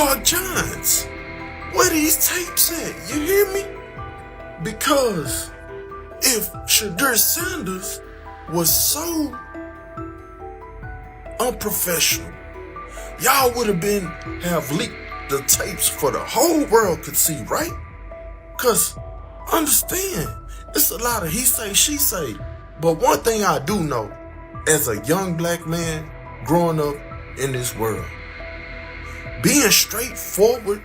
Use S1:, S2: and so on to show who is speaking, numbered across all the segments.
S1: York Giants. Where these tapes at? You hear me? Because if Shedeur Sanders was so unprofessional, y'all would have leaked the tapes for the whole world could see, right? Cause understand, it's a lot of he say, she say. But one thing I do know, as a young black man growing up in this world, being straightforward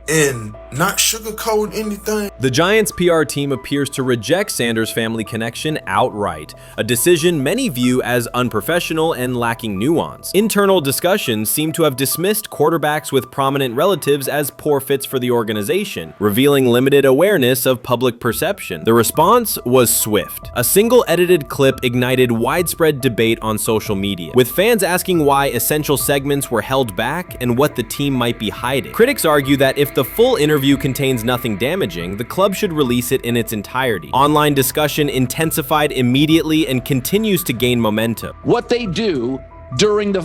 S1: and not sugarcoat anything.
S2: The Giants' PR team appears to reject Sanders' family connection outright, a decision many view as unprofessional and lacking nuance. Internal discussions seem to have dismissed quarterbacks with prominent relatives as poor fits for the organization, revealing limited awareness of public perception. The response was swift. A single edited clip ignited widespread debate on social media, with fans asking why essential segments were held back and what the team might be hiding. Critics argue that if the full interview contains nothing damaging, the club should release it in its entirety. Online discussion intensified immediately and continues to gain momentum.
S3: What they do during the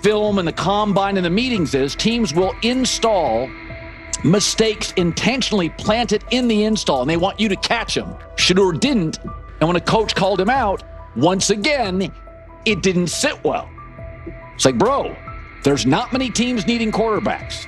S3: film and the combine and the meetings is teams will install mistakes intentionally planted in the install, and they want you to catch them. Shedeur didn't, and when a coach called him out, once again, it didn't sit well. It's like, bro, there's not many teams needing quarterbacks,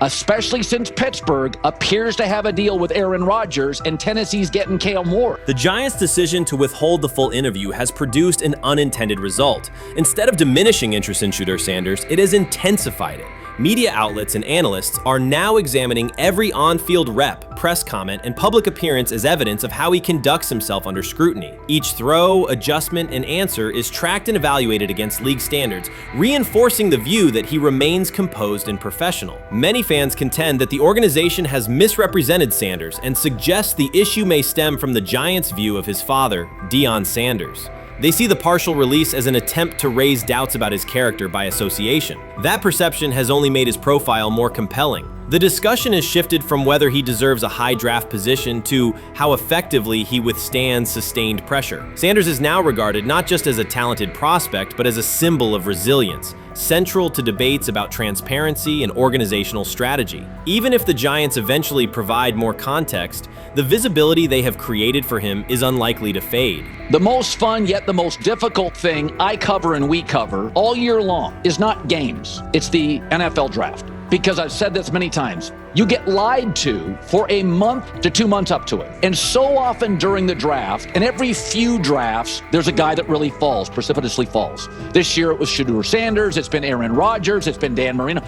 S3: especially since Pittsburgh appears to have a deal with Aaron Rodgers and Tennessee's getting Kale Moore.
S2: The Giants' decision to withhold the full interview has produced an unintended result. Instead of diminishing interest in Shedeur Sanders, it has intensified it. Media outlets and analysts are now examining every on-field rep, press comment, and public appearance as evidence of how he conducts himself under scrutiny. Each throw, adjustment, and answer is tracked and evaluated against league standards, reinforcing the view that he remains composed and professional. Many fans contend that the organization has misrepresented Sanders and suggest the issue may stem from the Giants' view of his father, Deion Sanders. They see the partial release as an attempt to raise doubts about his character by association. That perception has only made his profile more compelling. The discussion has shifted from whether he deserves a high draft position to how effectively he withstands sustained pressure. Sanders is now regarded not just as a talented prospect, but as a symbol of resilience, central to debates about transparency and organizational strategy. Even if the Giants eventually provide more context, the visibility they have created for him is unlikely to fade.
S3: The most fun yet the most difficult thing I cover and we cover all year long is not games. It's the NFL draft. Because I've said this many times, you get lied to for a month to 2 months up to it. And so often during the draft, and every few drafts, there's a guy that really falls, precipitously falls. This year it was Shedeur Sanders, it's been Aaron Rodgers, it's been Dan Marino.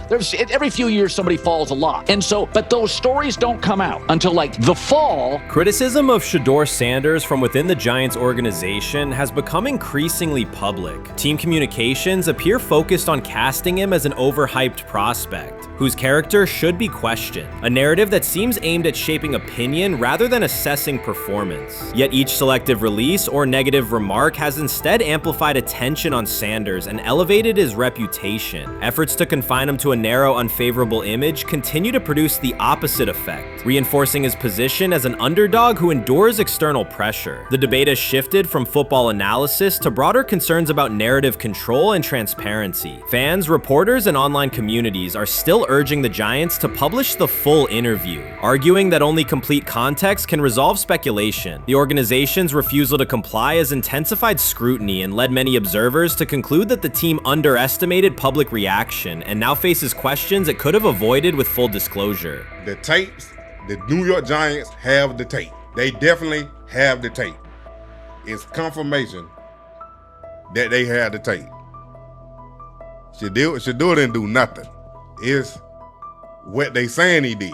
S3: Every few years somebody falls a lot. And so, but those stories don't come out until like the fall.
S2: Criticism of Shedeur Sanders from within the Giants organization has become increasingly public. Team communications appear focused on casting him as an overhyped prospect, whose character should be questioned, a narrative that seems aimed at shaping opinion rather than assessing performance. Yet each selective release or negative remark has instead amplified attention on Sanders and elevated his reputation. Efforts to confine him to a narrow, unfavorable image continue to produce the opposite effect, reinforcing his position as an underdog who endures external pressure. The debate has shifted from football analysis to broader concerns about narrative control and transparency. Fans, reporters, and online communities are still urging the Giants to publish the full interview, arguing that only complete context can resolve speculation. The organization's refusal to comply has intensified scrutiny and led many observers to conclude that the team underestimated public reaction and now faces questions it could have avoided with full disclosure.
S4: The tapes, the New York Giants have the tape. They definitely have the tape. It's confirmation that they had the tape. Shedeur didn't do nothing. It's what they saying he did.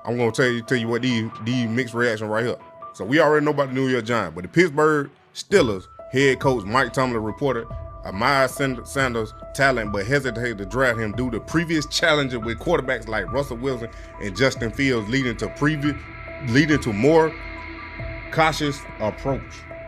S4: I'm gonna tell you what these mixed reaction right here. So we already know about the New York Giants, but the Pittsburgh Steelers head coach Mike Tomlin reported admired Sanders' talent, but hesitated to draft him due to previous challenges with quarterbacks like Russell Wilson and Justin Fields, leading to more cautious approach.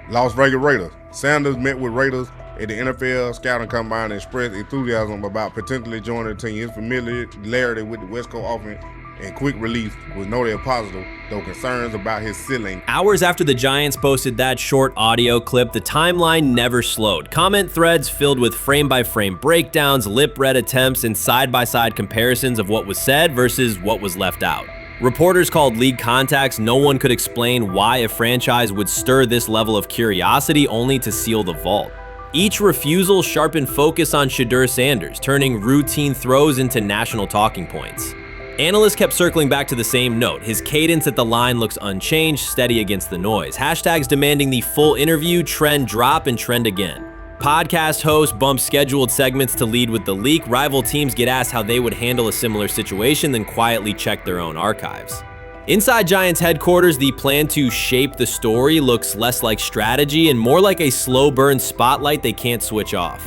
S4: Las Vegas Raiders. Sanders met with Raiders at the NFL scouting combine and expressed enthusiasm about potentially joining the team. His familiarity with the West Coast offense and quick release was noted positive, though concerns about his ceiling.
S2: Hours after the Giants posted that short audio clip, the timeline never slowed. Comment threads filled with frame-by-frame breakdowns, lip-read attempts, and side-by-side comparisons of what was said versus what was left out. Reporters called league contacts. No one could explain why a franchise would stir this level of curiosity only to seal the vault. Each refusal sharpened focus on Shedeur Sanders, turning routine throws into national talking points. Analysts kept circling back to the same note. His cadence at the line looks unchanged, steady against the noise. Hashtags demanding the full interview, trend drop, and trend again. Podcast hosts bump scheduled segments to lead with the leak. Rival teams get asked how they would handle a similar situation, then quietly check their own archives. Inside Giants headquarters, the plan to shape the story looks less like strategy and more like a slow burn spotlight they can't switch off.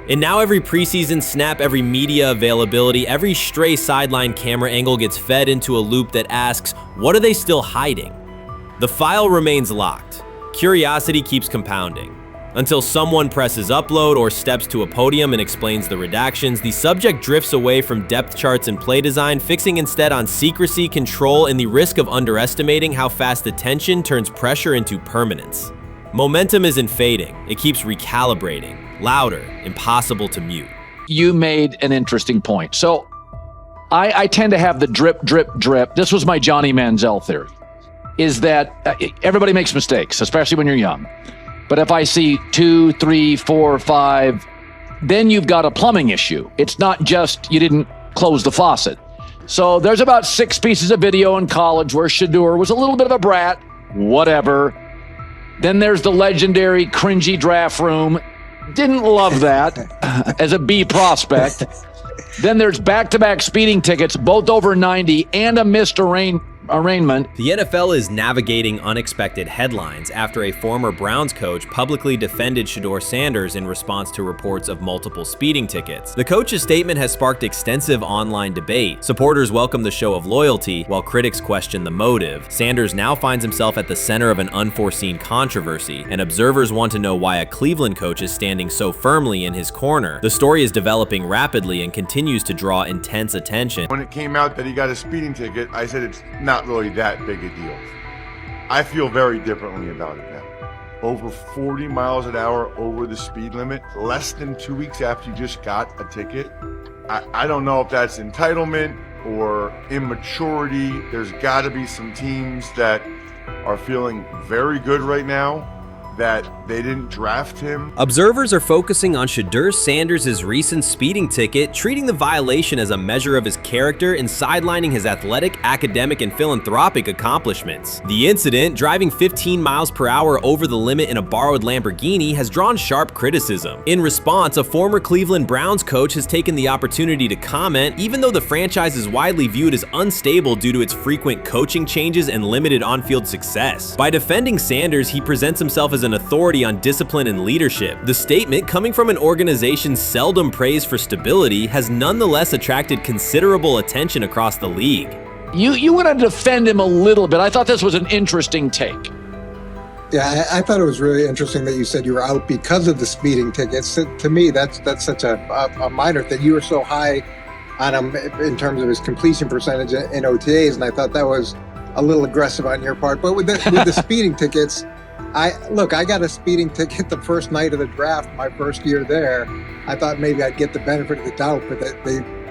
S2: And now every preseason snap, every media availability, every stray sideline camera angle gets fed into a loop that asks, what are they still hiding? The file remains locked. Curiosity keeps compounding. Until someone presses upload or steps to a podium and explains the redactions, the subject drifts away from depth charts and play design, fixing instead on secrecy, control, and the risk of underestimating how fast attention turns pressure into permanence. Momentum isn't fading, it keeps recalibrating. Louder, impossible to mute.
S3: You made an interesting point. So I tend to have the drip, drip, drip. This was my Johnny Manziel theory, is that everybody makes mistakes, especially when you're young. But if I see 2, 3, 4, 5, then you've got a plumbing issue. It's not just you didn't close the faucet. So there's about 6 pieces of video in college where Shedeur was a little bit of a brat, whatever. Then there's the legendary cringy draft room. Didn't love that as a B prospect. Then there's back-to-back speeding tickets, both over 90, and a missed arraignment.
S2: The NFL is navigating unexpected headlines after a former Browns coach publicly defended Shedeur Sanders in response to reports of multiple speeding tickets. The coach's statement has sparked extensive online debate. Supporters welcome the show of loyalty, while critics question the motive. Sanders now finds himself at the center of an unforeseen controversy, and observers want to know why a Cleveland coach is standing so firmly in his corner. The story is developing rapidly and continues to draw intense attention.
S5: When it came out that he got a speeding ticket, I said it's not really that big a deal. I feel very differently about it now. Over 40 miles an hour over the speed limit, less than 2 weeks after you just got a ticket. I don't know if that's entitlement or immaturity. There's got to be some teams that are feeling very good right now that they didn't draft him.
S2: Observers are focusing on Shedeur Sanders' recent speeding ticket, treating the violation as a measure of his character and sidelining his athletic, academic, and philanthropic accomplishments. The incident, driving 15 miles per hour over the limit in a borrowed Lamborghini, has drawn sharp criticism. In response, a former Cleveland Browns coach has taken the opportunity to comment, even though the franchise is widely viewed as unstable due to its frequent coaching changes and limited on-field success. By defending Sanders, he presents himself as an authority on discipline and leadership. The statement, coming from an organization seldom praised for stability, has nonetheless attracted considerable attention across the league.
S3: You want to defend him a little bit. I thought this was an interesting take.
S6: Yeah, I thought it was really interesting that you said you were out because of the speeding tickets. To me, that's such a minor thing. You were so high on him in terms of his completion percentage in OTAs, and I thought that was a little aggressive on your part. But with the speeding tickets, I got a speeding ticket the first night of the draft, my first year there. I thought maybe I'd get the benefit of the doubt, but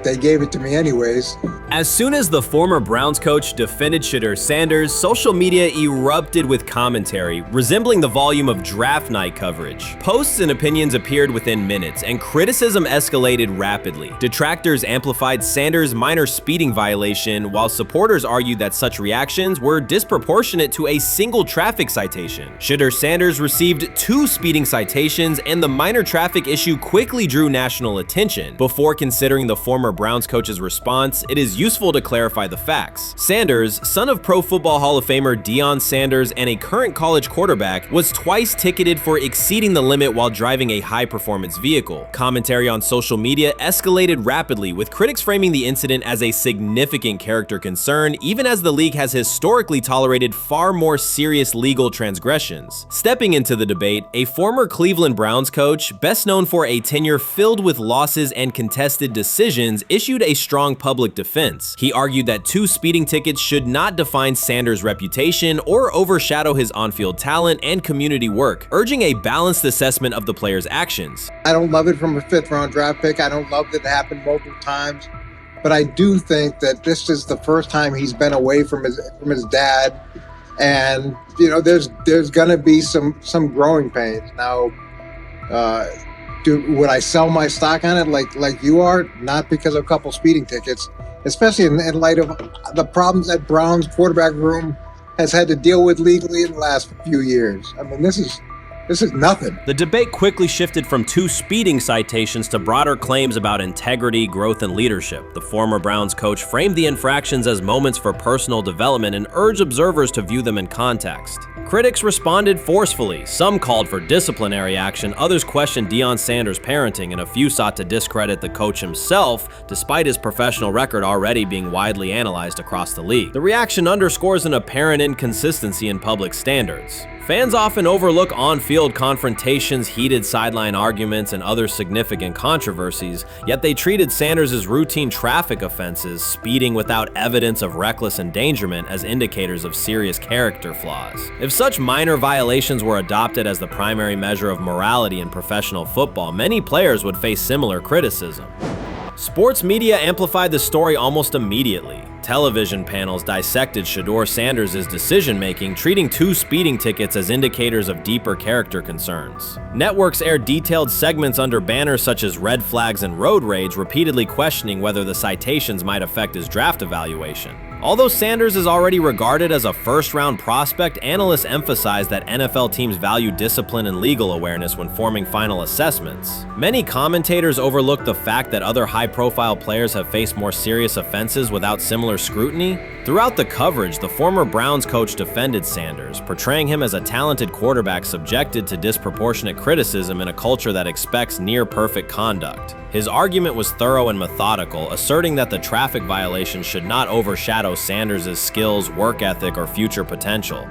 S6: they gave it to me anyways.
S2: As soon as the former Browns coach defended Shedeur Sanders, social media erupted with commentary, resembling the volume of draft night coverage. Posts and opinions appeared within minutes, and criticism escalated rapidly. Detractors amplified Sanders' minor speeding violation, while supporters argued that such reactions were disproportionate to a single traffic citation. Shedeur Sanders received 2 speeding citations, and the minor traffic issue quickly drew national attention. Before considering the former Browns coach's response, it is useful to clarify the facts. Sanders, son of Pro Football Hall of Famer Deion Sanders and a current college quarterback, was twice ticketed for exceeding the limit while driving a high-performance vehicle. Commentary on social media escalated rapidly, with critics framing the incident as a significant character concern, even as the league has historically tolerated far more serious legal transgressions. Stepping into the debate, a former Cleveland Browns coach, best known for a tenure filled with losses and contested decisions, citations, issued a strong public defense. He argued that 2 speeding tickets should not define Sanders' reputation or overshadow his on-field talent and community work, urging a balanced assessment of the player's actions.
S6: I don't love it from a 5th-round draft pick. I don't love that it happened multiple times. But I do think that this is the first time he's been away from his dad. And, you know, there's going to be some growing pains. Now, would I sell my stock on it like you are? Not because of a couple speeding tickets, especially in light of the problems that Brown's quarterback room has had to deal with legally in the last few years. I mean, this is nothing.
S2: The debate quickly shifted from 2 speeding citations to broader claims about integrity, growth, and leadership. The former Browns coach framed the infractions as moments for personal development and urged observers to view them in context. Critics responded forcefully. Some called for disciplinary action, others questioned Deion Sanders' parenting, and a few sought to discredit the coach himself, despite his professional record already being widely analyzed across the league. The reaction underscores an apparent inconsistency in public standards. Fans often overlook on-field confrontations, heated sideline arguments, and other significant controversies, yet they treated Sanders' routine traffic offenses, speeding without evidence of reckless endangerment, as indicators of serious character flaws. If such minor violations were adopted as the primary measure of morality in professional football, many players would face similar criticism. Sports media amplified the story almost immediately. Television panels dissected Shedeur Sanders' decision-making, treating 2 speeding tickets as indicators of deeper character concerns. Networks aired detailed segments under banners such as red flags and road rage, repeatedly questioning whether the citations might affect his draft evaluation. Although Sanders is already regarded as a first-round prospect, analysts emphasize that NFL teams value discipline and legal awareness when forming final assessments. Many commentators overlook the fact that other high-profile players have faced more serious offenses without similar scrutiny. Throughout the coverage, the former Browns coach defended Sanders, portraying him as a talented quarterback subjected to disproportionate criticism in a culture that expects near-perfect conduct. His argument was thorough and methodical, asserting that the traffic violation should not overshadow Sanders' skills, work ethic, or future potential.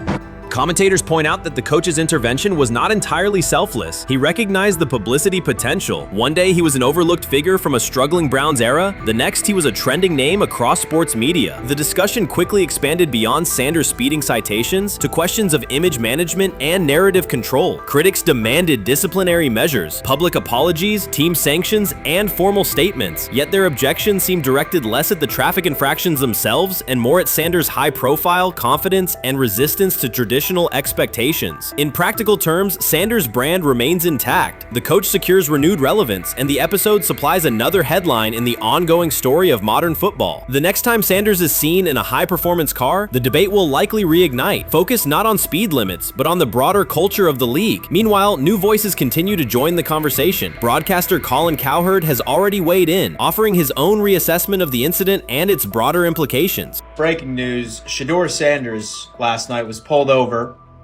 S2: Commentators point out that the coach's intervention was not entirely selfless. He recognized the publicity potential. One day he was an overlooked figure from a struggling Browns era. The next he was a trending name across sports media. The discussion quickly expanded beyond Sanders' speeding citations to questions of image management and narrative control. Critics demanded disciplinary measures, public apologies, team sanctions, and formal statements. Yet their objections seemed directed less at the traffic infractions themselves and more at Sanders' high profile, confidence, and resistance to traditional expectations. In practical terms, Sanders' brand remains intact. The coach secures renewed relevance, and the episode supplies another headline in the ongoing story of modern football. The next time Sanders is seen in a high-performance car, the debate will likely reignite, focused not on speed limits, but on the broader culture of the league. Meanwhile, new voices continue to join the conversation. Broadcaster Colin Cowherd has already weighed in, offering his own reassessment of the incident and its broader implications.
S7: Breaking news, Shedeur Sanders last night was pulled over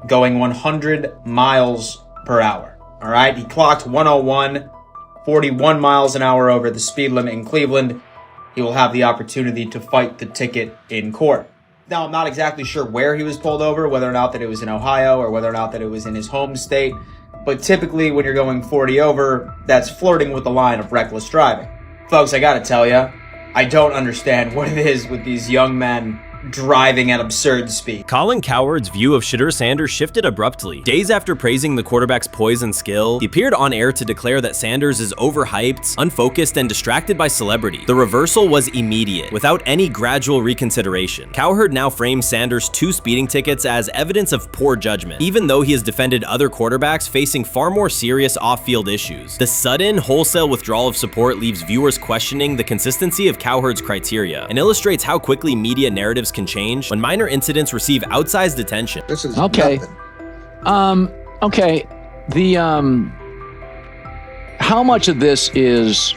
S7: going 100 miles per hour. All right, he clocked 101, 41 miles an hour over the speed limit in Cleveland. He will have the opportunity to fight the ticket in court. Now, I'm not exactly sure where he was pulled over, whether or not that it was in Ohio or whether or not that it was in his home state. But typically when you're going 40 over, that's flirting with the line of reckless driving. Folks, I gotta tell you, I don't understand what it is with these young men driving at absurd speed.
S2: Colin Cowherd's view of Shedeur Sanders shifted abruptly. Days after praising the quarterback's poise and skill, he appeared on air to declare that Sanders is overhyped, unfocused, and distracted by celebrity. The reversal was immediate, without any gradual reconsideration. Cowherd now frames Sanders' 2 speeding tickets as evidence of poor judgment, even though he has defended other quarterbacks facing far more serious off-field issues. The sudden, wholesale withdrawal of support leaves viewers questioning the consistency of Cowherd's criteria and illustrates how quickly media narratives can change when minor incidents receive outsized attention.
S6: This is
S3: Okay.
S6: nothing.
S3: Okay. How much of this is,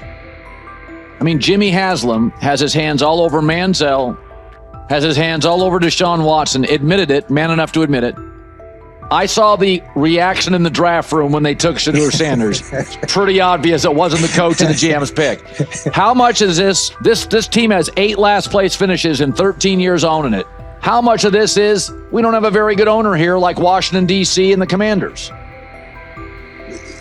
S3: I mean, Jimmy Haslam has his hands all over Manziel, has his hands all over Deshaun Watson, admitted it, man enough to admit it. I saw the reaction in the draft room when they took Shedeur Sanders. It's pretty obvious it wasn't the coach and the GM's pick. How much is this team has 8 last place finishes in 13 years owning it. How much of this is we don't have a very good owner here like Washington, D.C. and the Commanders?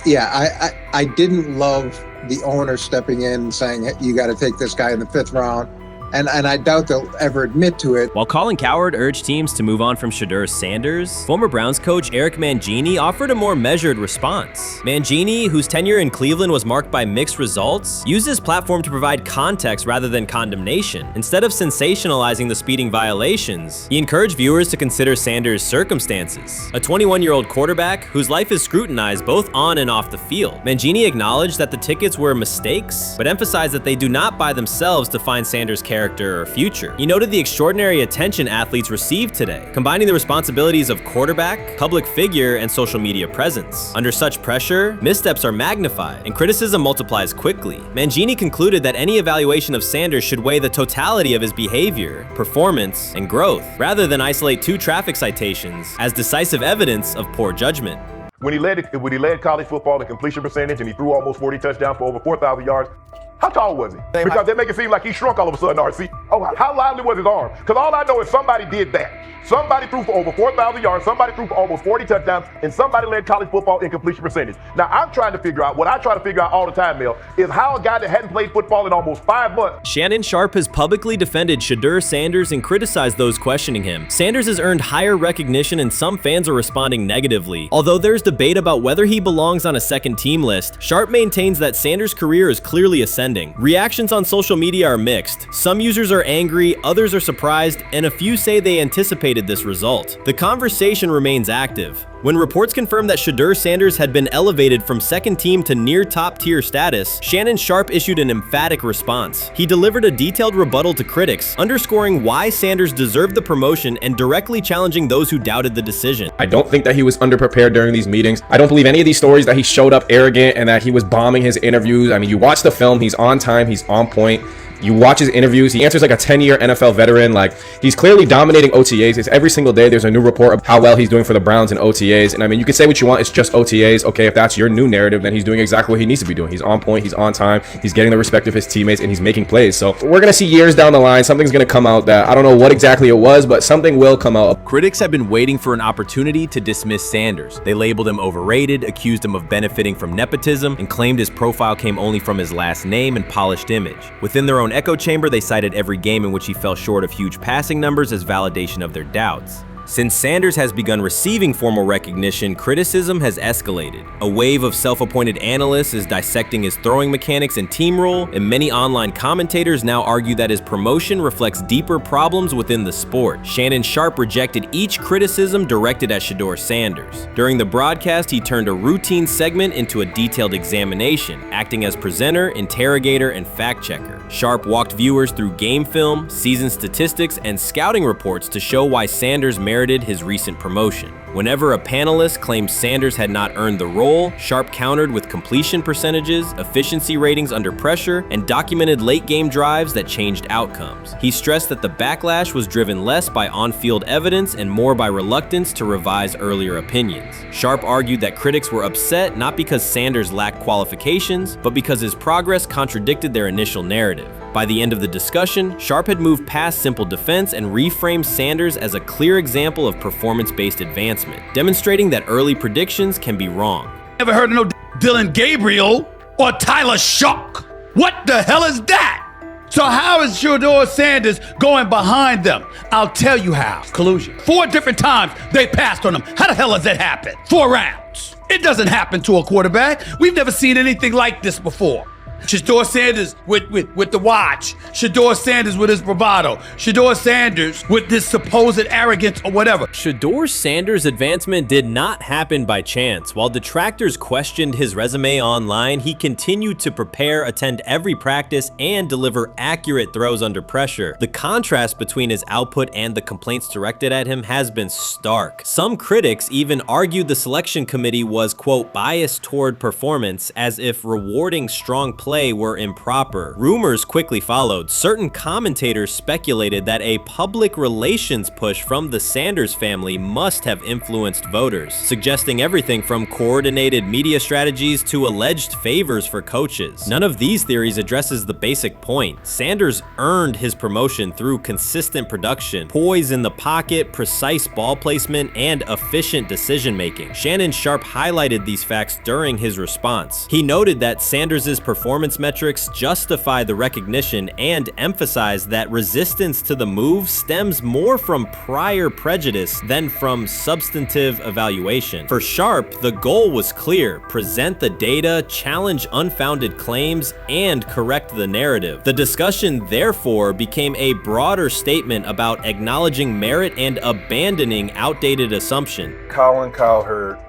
S6: Yeah, I didn't love the owner stepping in and saying, hey, you got to take this guy in the 5th round. And I doubt they'll ever admit to it.
S2: While Colin Cowherd urged teams to move on from Shedeur Sanders, former Browns coach Eric Mangini offered a more measured response. Mangini, whose tenure in Cleveland was marked by mixed results, used his platform to provide context rather than condemnation. Instead of sensationalizing the speeding violations, he encouraged viewers to consider Sanders' circumstances. A 21-year-old quarterback whose life is scrutinized both on and off the field. Mangini acknowledged that the tickets were mistakes, but emphasized that they do not by themselves define Sanders' character or future. He noted the extraordinary attention athletes receive today, combining the responsibilities of quarterback, public figure, and social media presence. Under such pressure, missteps are magnified, and criticism multiplies quickly. Mangini concluded that any evaluation of Sanders should weigh the totality of his behavior, performance, and growth, rather than isolate 2 traffic citations as decisive evidence of poor judgment.
S8: When he led college football in completion percentage and he threw almost 40 touchdowns for over 4,000 yards, how tall was he? Because they make it seem like he shrunk all of a sudden, RC. Oh, how lively was his arm? Because all I know is somebody did that. Somebody threw for over 4,000 yards, somebody threw for almost 40 touchdowns, and somebody led college football in completion percentage. Now, I'm trying to figure out, what I try to figure out all the time, Mel, is how a guy that hadn't played football in almost 5 months.
S2: Shannon Sharpe has publicly defended Shedeur Sanders and criticized those questioning him. Sanders has earned higher recognition and some fans are responding negatively. Although there's debate about whether he belongs on a second team list, Sharpe maintains that Sanders' career is clearly ascending. Reactions on social media are mixed. Some users are angry, others are surprised, and a few say they anticipated this result. The conversation remains active. When reports confirmed that Shedeur Sanders had been elevated from second team to near top tier status, Shannon Sharpe issued an emphatic response. He delivered a detailed rebuttal to critics, underscoring why Sanders deserved the promotion and directly challenging those who doubted the decision.
S9: I don't think that he was underprepared during these meetings. I don't believe any of these stories that he showed up arrogant and that he was bombing his interviews. I mean, you watch the film, he's on time, he's on point. You watch his interviews, he answers like a 10-year NFL veteran. Like, he's clearly dominating OTAs. It's every single day there's a new report of how well he's doing for the Browns in OTAs. And I mean, you can say what you want, it's just OTAs. Okay, if that's your new narrative, then he's doing exactly what he needs to be doing. He's on point, he's on time, he's getting the respect of his teammates, and he's making plays. So we're gonna see years down the line, something's gonna come out that I don't know what exactly it was, but something will come out.
S2: Critics have been waiting for an opportunity to dismiss Sanders. They labeled him overrated, accused him of benefiting from nepotism, and claimed his profile came only from his last name and polished image. Within their own echo chamber, they cited every game in which he fell short of huge passing numbers as validation of their doubts. Since Sanders has begun receiving formal recognition, criticism has escalated. A wave of self-appointed analysts is dissecting his throwing mechanics and team role, and many online commentators now argue that his promotion reflects deeper problems within the sport. Shannon Sharpe rejected each criticism directed at Shedeur Sanders. During the broadcast, he turned a routine segment into a detailed examination, acting as presenter, interrogator, and fact-checker. Sharpe walked viewers through game film, season statistics, and scouting reports to show why Sanders merited his recent promotion. Whenever a panelist claimed Sanders had not earned the role, Sharpe countered with completion percentages, efficiency ratings under pressure, and documented late-game drives that changed outcomes. He stressed that the backlash was driven less by on-field evidence and more by reluctance to revise earlier opinions. Sharpe argued that critics were upset not because Sanders lacked qualifications, but because his progress contradicted their initial narrative. By the end of the discussion, Sharpe had moved past simple defense and reframed Sanders as a clear example of performance-based advancement, demonstrating that early predictions can be wrong.
S10: Never heard of no Dylan Gabriel or Tyler Shock. What the hell is that? So how is Shedeur Sanders going behind them? I'll tell you how. Collusion. 4 different times they passed on him. How the hell does that happen? 4 rounds. It doesn't happen to a quarterback. We've never seen anything like this before. Shedeur Sanders with the watch. Shedeur Sanders with his bravado. Shedeur Sanders with this supposed arrogance or whatever.
S2: Shedeur Sanders' advancement did not happen by chance. While detractors questioned his resume online, he continued to prepare, attend every practice, and deliver accurate throws under pressure. The contrast between his output and the complaints directed at him has been stark. Some critics even argued the selection committee was, quote, biased toward performance, as if rewarding strong play were improper. Rumors quickly followed. Certain commentators speculated that a public relations push from the Sanders family must have influenced voters, suggesting everything from coordinated media strategies to alleged favors for coaches. None of these theories addresses the basic point. Sanders earned his promotion through consistent production, poise in the pocket, precise ball placement, and efficient decision-making. Shannon Sharpe highlighted these facts during his response. He noted that Sanders' performance performance metrics justify the recognition and emphasize that resistance to the move stems more from prior prejudice than from substantive evaluation. For Sharpe, the goal was clear: present the data, challenge unfounded claims, and correct the narrative. The discussion, therefore, became a broader statement about acknowledging merit and abandoning outdated assumptions.
S11: Colin Cowherd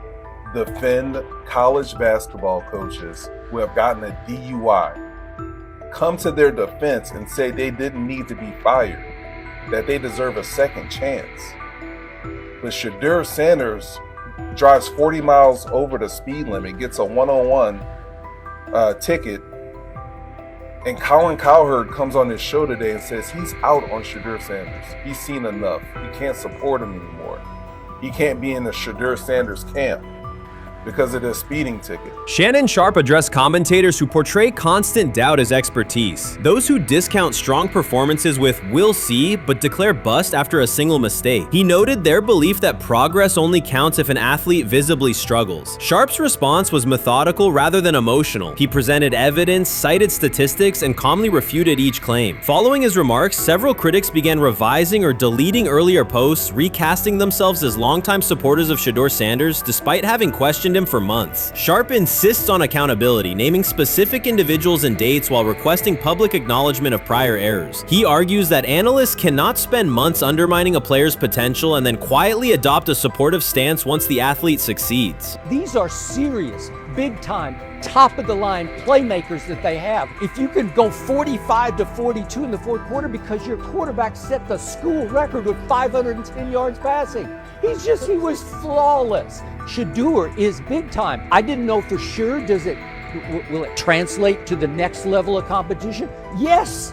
S11: defend college basketball coaches who have gotten a DUI, come to their defense and say they didn't need to be fired, that they deserve a second chance. But Shedeur Sanders drives 40 miles over the speed limit, gets a one-on-one ticket, and Colin Cowherd comes on his show today and says he's out on Shedeur Sanders. He's seen enough. He can't support him anymore. He can't be in the Shedeur Sanders camp because of the speeding ticket.
S2: Shannon Sharpe addressed commentators who portray constant doubt as expertise. Those who discount strong performances with "we'll see," but declare bust after a single mistake. He noted their belief that progress only counts if an athlete visibly struggles. Sharpe's response was methodical rather than emotional. He presented evidence, cited statistics, and calmly refuted each claim. Following his remarks, several critics began revising or deleting earlier posts, recasting themselves as longtime supporters of Shedeur Sanders despite having questioned him for months. Sharpe insists on accountability, naming specific individuals and dates while requesting public acknowledgement of prior errors. He argues that analysts cannot spend months undermining a player's potential and then quietly adopt a supportive stance once the athlete succeeds.
S12: These are serious, big-time, top-of-the-line playmakers that they have. If you can go 45 to 42 in the fourth quarter because your quarterback set the school record with 510 yards passing. He was flawless. Shedeur is big time. I didn't know for sure, will it translate to the next level of competition? Yes,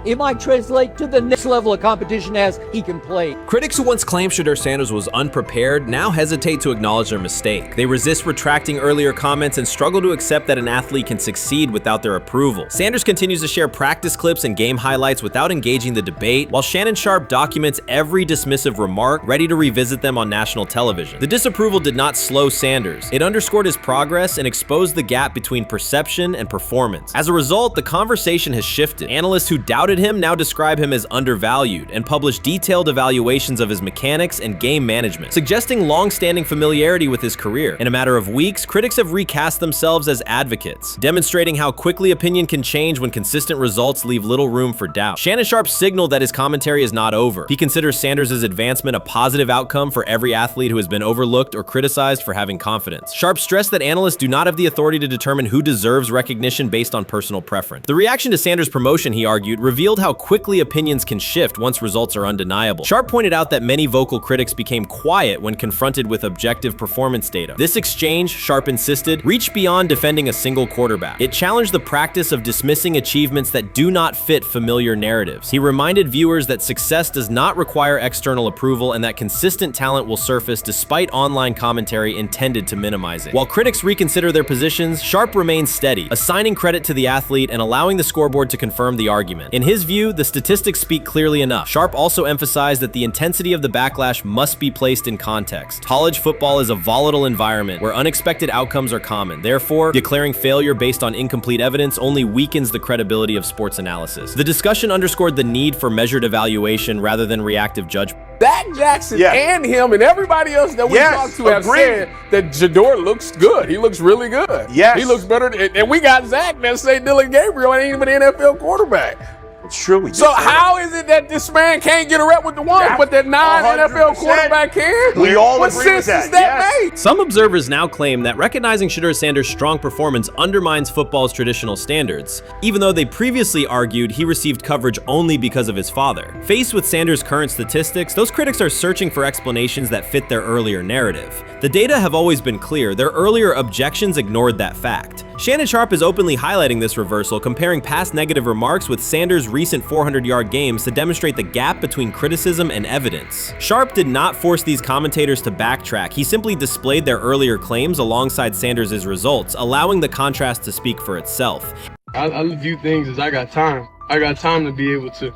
S12: it might translate to the next level of competition as he can play.
S2: Critics who once claimed Shedeur Sanders was unprepared now hesitate to acknowledge their mistake. They resist retracting earlier comments and struggle to accept that an athlete can succeed without their approval. Sanders continues to share practice clips and game highlights without engaging the debate, while Shannon Sharpe documents every dismissive remark, ready to revisit them on national television. The disapproval did not slow Sanders. It underscored his progress and exposed the gap between perception and performance. As a result, the conversation has shifted. Analysts who doubted him now describe him as undervalued and publish detailed evaluations of his mechanics and game management, suggesting long-standing familiarity with his career. In a matter of weeks, critics have recast themselves as advocates, demonstrating how quickly opinion can change when consistent results leave little room for doubt. Shannon Sharpe signaled that his commentary is not over. He considers Sanders' advancement a positive outcome for every athlete who has been overlooked or criticized for having confidence. Sharpe stressed that analysts do not have the authority to determine who deserves recognition based on personal preference. The reaction to Sanders' promotion, he argued, revealed how quickly opinions can shift once results are undeniable. Sharpe pointed out that many vocal critics became quiet when confronted with objective performance data. This exchange, Sharpe insisted, reached beyond defending a single quarterback. It challenged the practice of dismissing achievements that do not fit familiar narratives. He reminded viewers that success does not require external approval and that consistent talent will surface despite online commentary intended to minimize it. While critics reconsider their positions, Sharpe remains steady, assigning credit to the athlete and allowing the scoreboard to confirm the argument. In his view, the statistics speak clearly enough. Sharpe also emphasized that the intensity of the backlash must be placed in context. College football is a volatile environment where unexpected outcomes are common. Therefore, declaring failure based on incomplete evidence only weakens the credibility of sports analysis. The discussion underscored the need for measured evaluation rather than reactive judgment.
S13: Dak Jackson and him and everybody else that we talked to have said that Shedeur looks good. He looks really good.
S8: Yes.
S13: He looks better. And we got Zach that say Dylan Gabriel ain't even an NFL quarterback.
S8: It's true.
S13: So how is it that this man can't get a rep with the ones, but that non-NFL quarterback can?
S8: We all
S13: what
S8: agree
S13: sense
S8: with that.
S13: does that make?
S2: Some observers now claim that recognizing Shedeur Sanders' strong performance undermines football's traditional standards, even though they previously argued he received coverage only because of his father. Faced with Sanders' current statistics, those critics are searching for explanations that fit their earlier narrative. The data have always been clear. Their earlier objections ignored that fact. Shannon Sharpe is openly highlighting this reversal, comparing past negative remarks with Sanders' recent 400-yard games to demonstrate the gap between criticism and evidence. Sharpe did not force these commentators to backtrack. He simply displayed their earlier claims alongside Sanders' results, allowing the contrast to speak for itself.
S14: I view things as I got time. I got time to be able to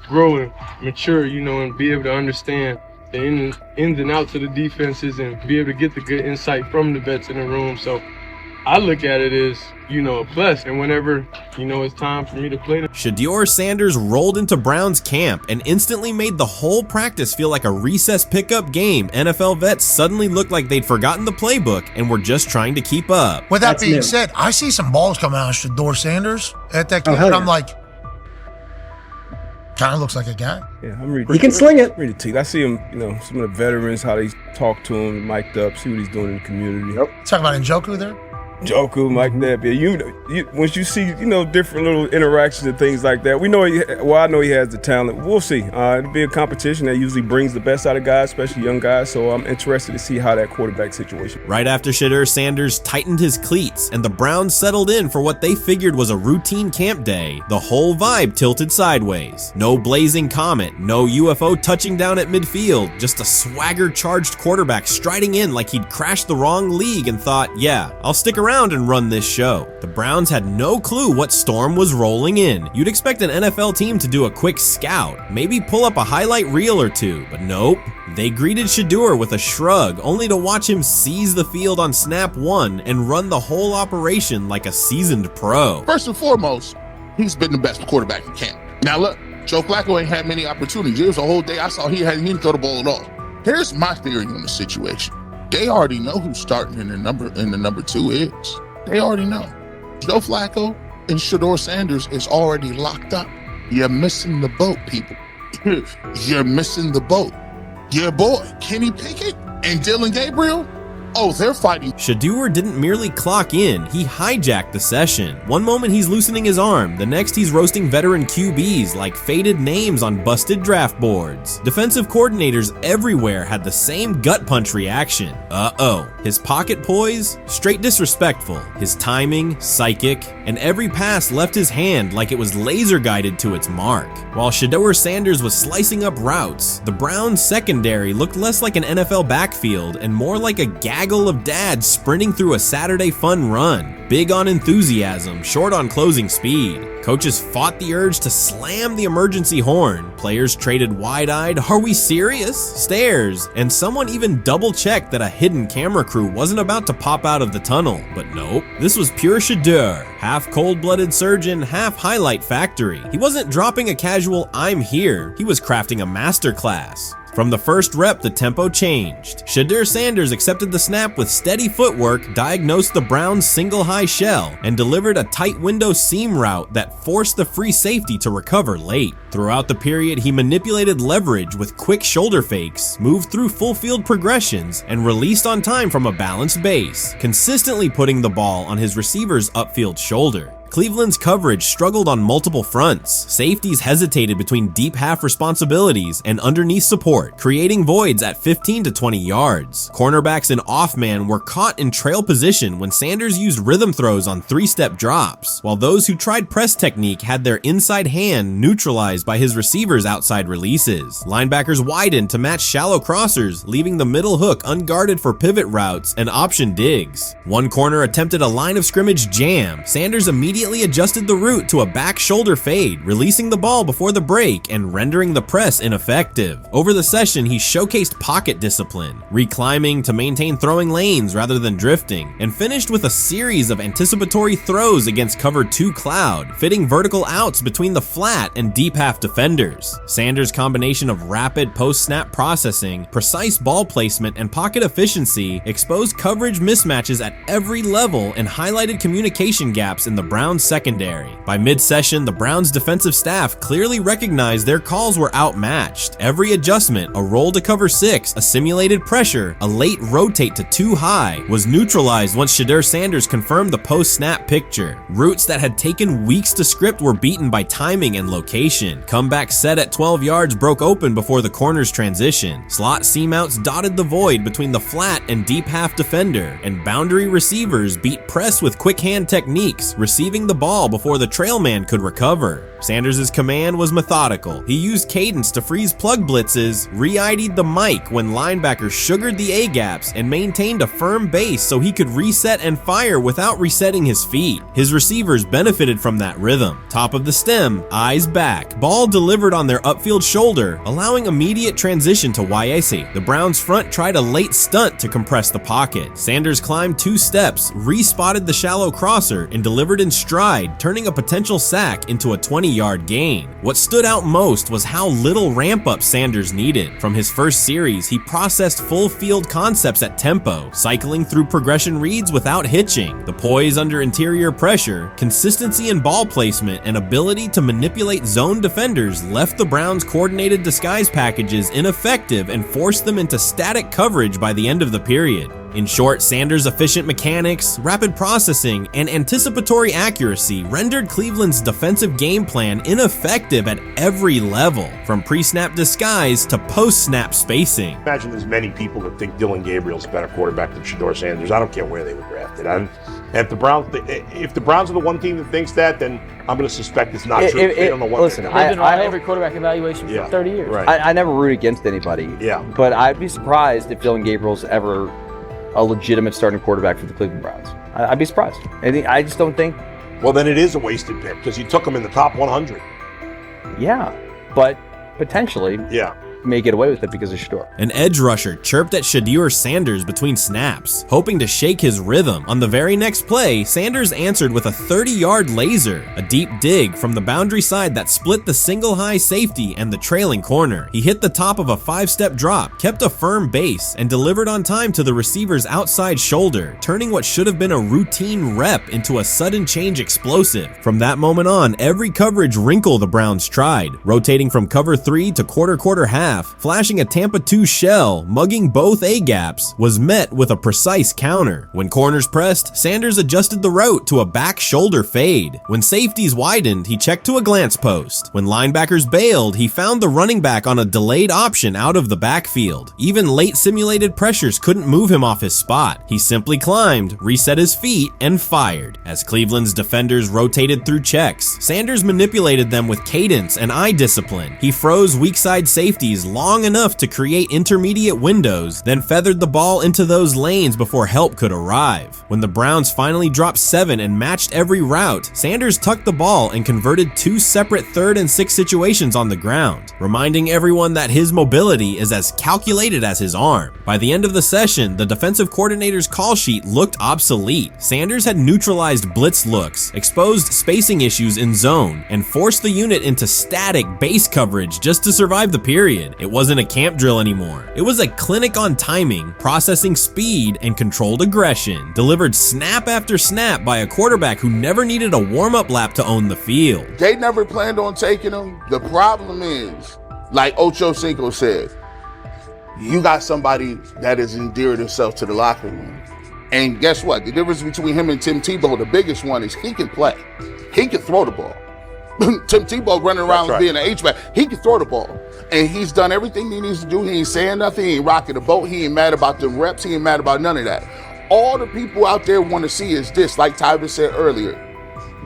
S14: grow and mature, and be able to understand the ins and outs of the defenses and be able to get the good insight from the vets in the room. So I look at it as, a plus. And whenever, it's time for me to play them.
S2: Shedeur Sanders rolled into Browns camp and instantly made the whole practice feel like a recess pickup game. NFL vets suddenly looked like they'd forgotten the playbook and were just trying to keep up.
S15: With that being said, I see some balls coming out of Shedeur Sanders at that camp, and I'm like, kind of looks like a guy.
S16: Yeah, I'm ready.
S17: He can sling it.
S16: Ready to. I see him, some of the veterans, how they talk to him, mic'd up, see what he's doing in the community.
S15: Yep. Talking about Njoku there?
S16: Njoku, Mike that, but once you see, different little interactions and things like that, I know he has the talent. We'll see. It'll be a competition that usually brings the best out of guys, especially young guys, so I'm interested to see how that quarterback situation.
S2: Right after Shedeur Sanders tightened his cleats and the Browns settled in for what they figured was a routine camp day, the whole vibe tilted sideways. No blazing comet, no UFO touching down at midfield, just a swagger-charged quarterback striding in like he'd crashed the wrong league and thought, yeah, I'll stick around and run this show. The Browns had no clue what storm was rolling in. You'd expect an NFL team to do a quick scout, maybe pull up a highlight reel or two, but nope. They greeted Shedeur with a shrug, only to watch him seize the field on snap one and run the whole operation like a seasoned pro.
S18: First and foremost, he's been the best quarterback in camp. Now look, Joe Flacco ain't had many opportunities. There was a whole day I saw he didn't throw the ball at all. Here's my theory on the situation. They already know who's starting in the number 2 is. They already know. Joe Flacco and Shedeur Sanders is already locked up. You're missing the boat, people. You're missing the boat. Your boy, Kenny Pickett and Dylan Gabriel, they're fighting.
S2: Shedeur didn't merely clock in, he hijacked the session. One moment he's loosening his arm, the next he's roasting veteran QBs like faded names on busted draft boards. Defensive coordinators everywhere had the same gut punch reaction. His pocket poise, straight disrespectful. His timing, psychic, and every pass left his hand like it was laser guided to its mark. While Shedeur Sanders was slicing up routes, the Browns secondary looked less like an NFL backfield and more like a gaggle of dads sprinting through a Saturday fun run. Big on enthusiasm, short on closing speed. Coaches fought the urge to slam the emergency horn. Players traded wide-eyed, "Are we serious?" stares, and someone even double-checked that a hidden camera crew wasn't about to pop out of the tunnel. But nope, this was pure Shedeur. Half cold-blooded surgeon, half highlight factory. He wasn't dropping a casual "I'm here," he was crafting a masterclass. From the first rep, the tempo changed. Shedeur Sanders accepted the snap with steady footwork, diagnosed the Browns' single high shell, and delivered a tight window seam route that forced the free safety to recover late. Throughout the period, he manipulated leverage with quick shoulder fakes, moved through full field progressions, and released on time from a balanced base, consistently putting the ball on his receiver's upfield shoulder. Cleveland's coverage struggled on multiple fronts. Safeties hesitated between deep half responsibilities and underneath support, creating voids at 15 to 20 yards. Cornerbacks and off-man were caught in trail position when Sanders used rhythm throws on 3-step drops, while those who tried press technique had their inside hand neutralized by his receivers' outside releases. Linebackers widened to match shallow crossers, leaving the middle hook unguarded for pivot routes and option digs. One corner attempted a line of scrimmage jam. Sanders immediately adjusted the route to a back shoulder fade, releasing the ball before the break and rendering the press ineffective. Over the session, he showcased pocket discipline, reclimbing to maintain throwing lanes rather than drifting, and finished with a series of anticipatory throws against cover 2 cloud, fitting vertical outs between the flat and deep half defenders. Sanders' combination of rapid post-snap processing, precise ball placement, and pocket efficiency exposed coverage mismatches at every level and highlighted communication gaps in the Browns secondary. By mid-session, the Browns defensive staff clearly recognized their calls were outmatched. Every adjustment, a roll to cover 6, a simulated pressure, a late rotate to 2 high, was neutralized once Shedeur Sanders confirmed the post-snap picture. Routes that had taken weeks to script were beaten by timing and location. Comeback set at 12 yards broke open before the corner's transition. Slot seam-outs dotted the void between the flat and deep half defender, and boundary receivers beat press with quick hand techniques, receiving the ball before the trail man could recover. Sanders' command was methodical. He used cadence to freeze plug blitzes, re-ID'd the mic when linebackers sugared the A-gaps, and maintained a firm base so he could reset and fire without resetting his feet. His receivers benefited from that rhythm. Top of the stem, eyes back. Ball delivered on their upfield shoulder, allowing immediate transition to YAC. The Browns front tried a late stunt to compress the pocket. Sanders climbed 2 steps, re-spotted the shallow crosser, and delivered in stride, turning a potential sack into a 20-yard gain. What stood out most was how little ramp-up Sanders needed. From his first series, he processed full field concepts at tempo, cycling through progression reads without hitching. The poise under interior pressure, consistency in ball placement, and ability to manipulate zone defenders left the Browns' coordinated disguise packages ineffective and forced them into static coverage by the end of the period. In short, Sanders' efficient mechanics, rapid processing, and anticipatory accuracy rendered Cleveland's defensive game plan ineffective at every level, from pre-snap disguise to post-snap spacing.
S8: Imagine there's many people that think Dylan Gabriel's a better quarterback than Shedeur Sanders. I don't care where they were drafted. And if the Browns are the one team that thinks that, then I'm going to suspect it's not true. They don't know what.
S17: Listen, I've been on every quarterback evaluation for 30 years.
S8: Right.
S17: I never root against anybody.
S8: Yeah.
S17: But I'd be surprised if Dylan Gabriel's ever a legitimate starting quarterback for the Cleveland Browns. I-I'd be surprised. I just don't think.
S8: Well, then it is a wasted pick because you took him in the top 100.
S17: Yeah, but potentially.
S8: Yeah.
S17: May get away with it because of Shedeur.
S2: An edge rusher chirped at Shedeur Sanders between snaps, hoping to shake his rhythm. On the very next play, Sanders answered with a 30-yard laser, a deep dig from the boundary side that split the single high safety and the trailing corner. He hit the top of a 5-step drop, kept a firm base, and delivered on time to the receiver's outside shoulder, turning what should have been a routine rep into a sudden change explosive. From that moment on, every coverage wrinkle the Browns tried, rotating from cover 3 to quarter half, flashing a Tampa 2 shell, mugging both A-gaps, was met with a precise counter. When corners pressed, Sanders adjusted the route to a back shoulder fade. When safeties widened, he checked to a glance post. When linebackers bailed, he found the running back on a delayed option out of the backfield. Even late simulated pressures couldn't move him off his spot. He simply climbed, reset his feet, and fired. As Cleveland's defenders rotated through checks, Sanders manipulated them with cadence and eye discipline. He froze weak side safeties long enough to create intermediate windows, then feathered the ball into those lanes before help could arrive. When the Browns finally dropped 7 and matched every route, Sanders tucked the ball and converted 2 separate 3rd and 6 situations on the ground, reminding everyone that his mobility is as calculated as his arm. By the end of the session, the defensive coordinator's call sheet looked obsolete. Sanders had neutralized blitz looks, exposed spacing issues in zone, and forced the unit into static base coverage just to survive the period. It wasn't a camp drill anymore. It was a clinic on timing, processing speed, and controlled aggression, delivered snap after snap by a quarterback who never needed a warm-up lap to own the field.
S18: They never planned on taking him. The problem is, like Ocho Cinco said, you got somebody that has endeared himself to the locker room. And guess what? The difference between him and Tim Tebow, the biggest one, is he can play. He can throw the ball. Tim Tebow running around being an H-back. He can throw the ball. And he's done everything he needs to do. He ain't saying nothing. He ain't rocking the boat. He ain't mad about the reps. He ain't mad about none of that. All the people out there want to see is this, like Tyler said earlier.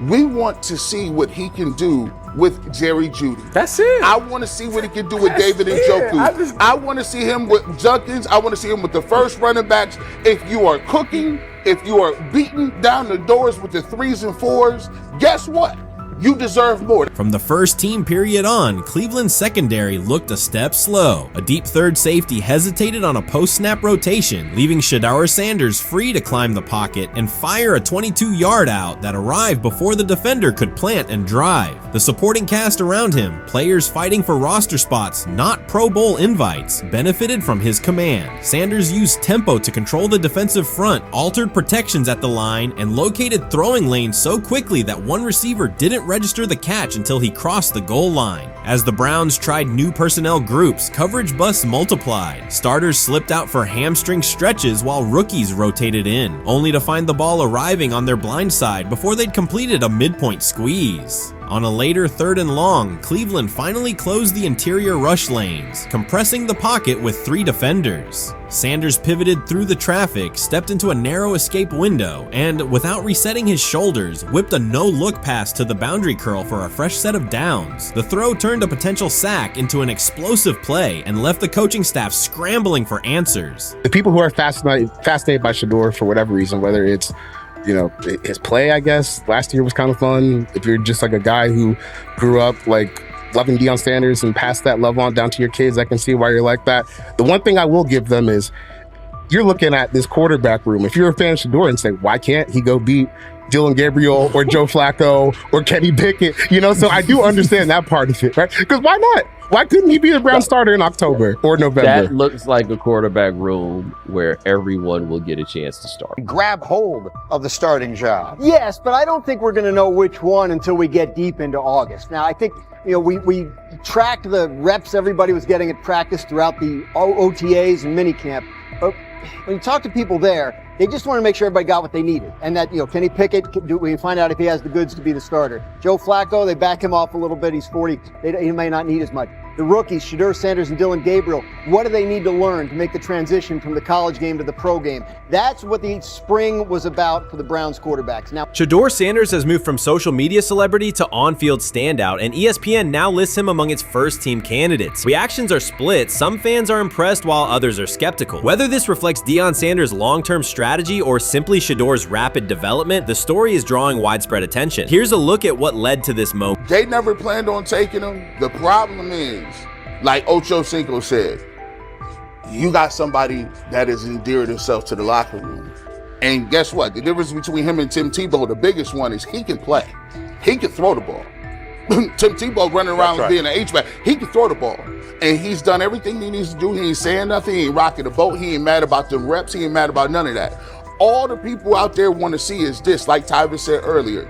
S18: We want to see what he can do with Jerry Jeudy.
S13: That's it.
S18: I want to see what he can do with David Njoku. I want to see him with Junkins. I want to see him with the first running backs. If you are cooking, if you are beating down the doors with the 3s and 4s, guess what? You deserve more.
S2: From the first team period on, Cleveland's secondary looked a step slow. A deep third safety hesitated on a post-snap rotation, leaving Shedeur Sanders free to climb the pocket and fire a 22-yard out that arrived before the defender could plant and drive. The supporting cast around him, players fighting for roster spots, not Pro Bowl invites, benefited from his command. Sanders used tempo to control the defensive front, altered protections at the line, and located throwing lanes so quickly that one receiver didn't register the catch until he crossed the goal line. As the Browns tried new personnel groups, coverage busts multiplied. Starters slipped out for hamstring stretches while rookies rotated in, only to find the ball arriving on their blind side before they'd completed a midpoint squeeze. On a later 3rd and long, Cleveland finally closed the interior rush lanes, compressing the pocket with 3 defenders. Sanders pivoted through the traffic, stepped into a narrow escape window, and without resetting his shoulders, whipped a no-look pass to the boundary curl for a fresh set of downs. The throw turned a potential sack into an explosive play and left the coaching staff scrambling for answers.
S19: The people who are fascinated by Shedeur for whatever reason, whether it's his play, I guess, last year was kind of fun. If you're just like a guy who grew up like loving Deion Sanders and passed that love on down to your kids, I can see why you're like that. The one thing I will give them is you're looking at this quarterback room. If you're a fan of Shedeur and say, why can't he go beat Dylan Gabriel or Joe Flacco or Kenny Pickett? So I do understand that part of it, right? Because why not? Why couldn't he be the Brown starter in October or November?
S20: That looks like a quarterback room where everyone will get a chance to start.
S21: Grab hold of the starting job. Yes, but I don't think we're going to know which one until we get deep into August. Now, I think we tracked the reps everybody was getting at practice throughout the OTAs and minicamp. But when you talk to people there, they just want to make sure everybody got what they needed. And that, Kenny Pickett, we find out if he has the goods to be the starter. Joe Flacco, they back him off a little bit. He's 40. He may not need as much. The rookies, Shedeur Sanders and Dylan Gabriel, what do they need to learn to make the transition from the college game to the pro game? That's what the spring was about for the Browns quarterbacks. Now,
S2: Shedeur Sanders has moved from social media celebrity to on-field standout, and ESPN now lists him among its first-team candidates. Reactions are split. Some fans are impressed while others are skeptical. Whether this reflects Deion Sanders' long-term strategy or simply Shedeur's rapid development, the story is drawing widespread attention. Here's a look at what led to this moment.
S18: They never planned on taking him. The problem is, like Ocho Cinco said, you got somebody that has endeared himself to the locker room. And guess what? The difference between him and Tim Tebow, the biggest one, is he can play. He can throw the ball. Tim Tebow running around being an H-back. He can throw the ball. And he's done everything he needs to do. He ain't saying nothing. He ain't rocking the boat. He ain't mad about the reps. He ain't mad about none of that. All the people out there want to see is this, like Tyver said earlier.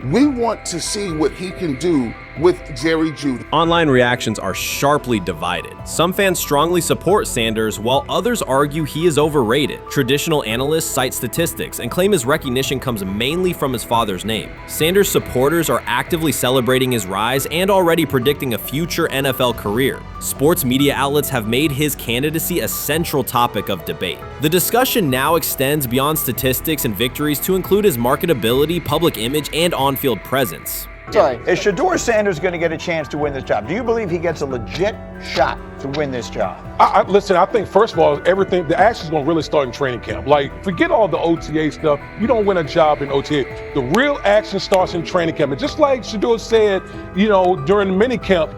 S18: We want to see what he can do with Jerry Jeudy.
S2: Online reactions are sharply divided. Some fans strongly support Sanders, while others argue he is overrated. Traditional analysts cite statistics and claim his recognition comes mainly from his father's name. Sanders supporters are actively celebrating his rise and already predicting a future NFL career. Sports media outlets have made his candidacy a central topic of debate. The discussion now extends beyond statistics and victories to include his marketability, public image, and on-field presence.
S21: Sorry, is Shedeur Sanders going to get a chance to win this job? Do you believe he gets a legit shot to win this job?
S8: Listen, I think, first of all, the action's going to really start in training camp. Like, forget all the OTA stuff. You don't win a job in OTA. The real action starts in training camp. And just like Shedeur said, during the mini camp,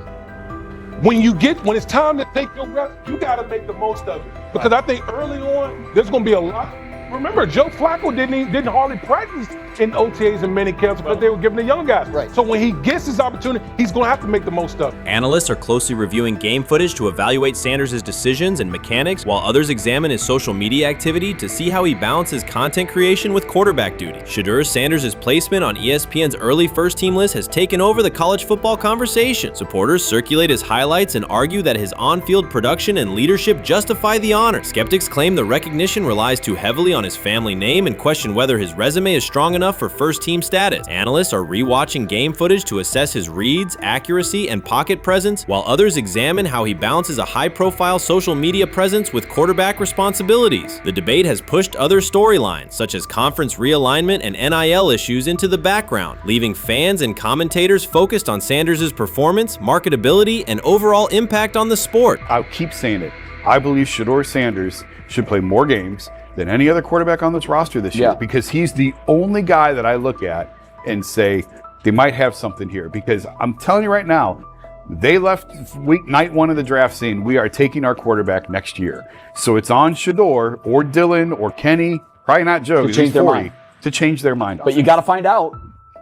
S8: when it's time to take your reps, you got to make the most of it. Because I think early on, there's going to be a lot. Remember, Joe Flacco didn't hardly practice in OTAs and mini camps because they were giving the young guys. Right. So when he gets his opportunity, he's going to have to make the most of it.
S2: Analysts are closely reviewing game footage to evaluate Sanders' decisions and mechanics, while others examine his social media activity to see how he balances content creation with quarterback duty. Shedeur Sanders' placement on ESPN's early first-team list has taken over the college football conversation. Supporters circulate his highlights and argue that his on-field production and leadership justify the honor. Skeptics claim the recognition relies too heavily on his family name and question whether his resume is strong enough for first-team status. Analysts are rewatching game footage to assess his reads, accuracy, and pocket presence, while others examine how he balances a high-profile social media presence with quarterback responsibilities. The debate has pushed other storylines, such as conference realignment and NIL issues, into the background, leaving fans and commentators focused on Sanders' performance, marketability, and overall impact on the sport.
S22: I'll keep saying it. I believe Shedeur Sanders should play more games than any other quarterback on this roster this year, because he's the only guy that I look at and say they might have something here. Because I'm telling you right now, they left night one of the draft saying we are taking our quarterback next year. So it's on Shedeur or Dylan or Kenny, probably not Joe,
S17: to change their mind.
S22: To change their mind.
S17: But you got to find out.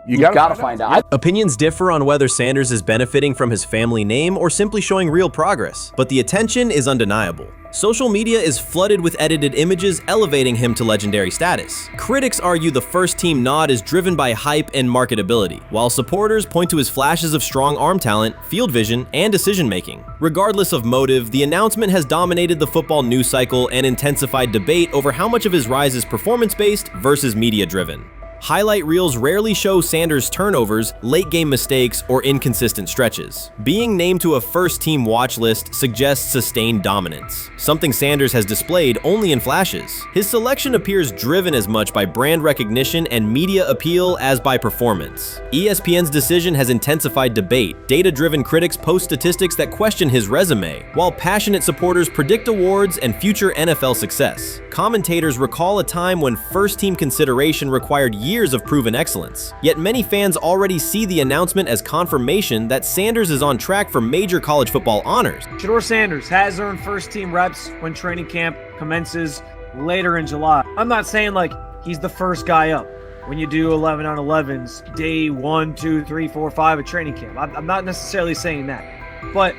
S17: You've got to find out.
S2: Opinions differ on whether Sanders is benefiting from his family name or simply showing real progress, but the attention is undeniable. Social media is flooded with edited images elevating him to legendary status. Critics argue the first-team nod is driven by hype and marketability, while supporters point to his flashes of strong arm talent, field vision, and decision-making. Regardless of motive, the announcement has dominated the football news cycle and intensified debate over how much of his rise is performance-based versus media-driven. Highlight reels rarely show Sanders' turnovers, late-game mistakes, or inconsistent stretches. Being named to a first-team watch list suggests sustained dominance, something Sanders has displayed only in flashes. His selection appears driven as much by brand recognition and media appeal as by performance. ESPN's decision has intensified debate. Data-driven critics post statistics that question his resume, while passionate supporters predict awards and future NFL success. Commentators recall a time when first-team consideration required years of proven excellence. Yet many fans already see the announcement as confirmation that Sanders is on track for major college football honors.
S1: Shedeur Sanders has earned first-team reps when training camp commences later in July. I'm not saying like he's the first guy up when you do 11 on 11s, day 1, 2, 3, 4, 5 at training camp. I'm not necessarily saying that. But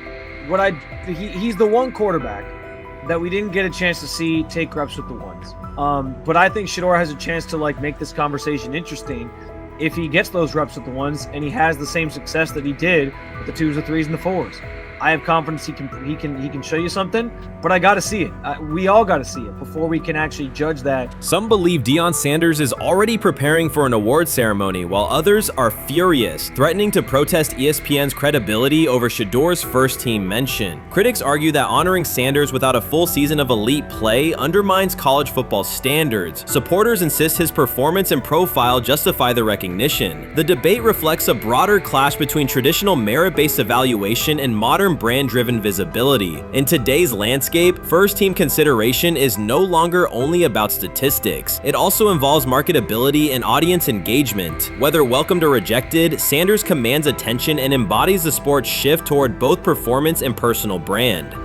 S1: he's the one quarterback that we didn't get a chance to see take reps with the ones. But I think Shedeur has a chance to like make this conversation interesting if he gets those reps with the ones and he has the same success that he did with the 2s, the 3s, and the 4s. I have confidence he can show you something, but I got to see it. We all got to see it before we can actually judge that.
S2: Some believe Deion Sanders is already preparing for an award ceremony, while others are furious, threatening to protest ESPN's credibility over Shedeur's first-team mention. Critics argue that honoring Sanders without a full season of elite play undermines college football standards. Supporters insist his performance and profile justify the recognition. The debate reflects a broader clash between traditional merit-based evaluation and modern brand-driven visibility. In today's landscape, first-team consideration is no longer only about statistics. It also involves marketability and audience engagement. Whether welcomed or rejected, Sanders commands attention and embodies the sport's shift toward both performance and personal brand.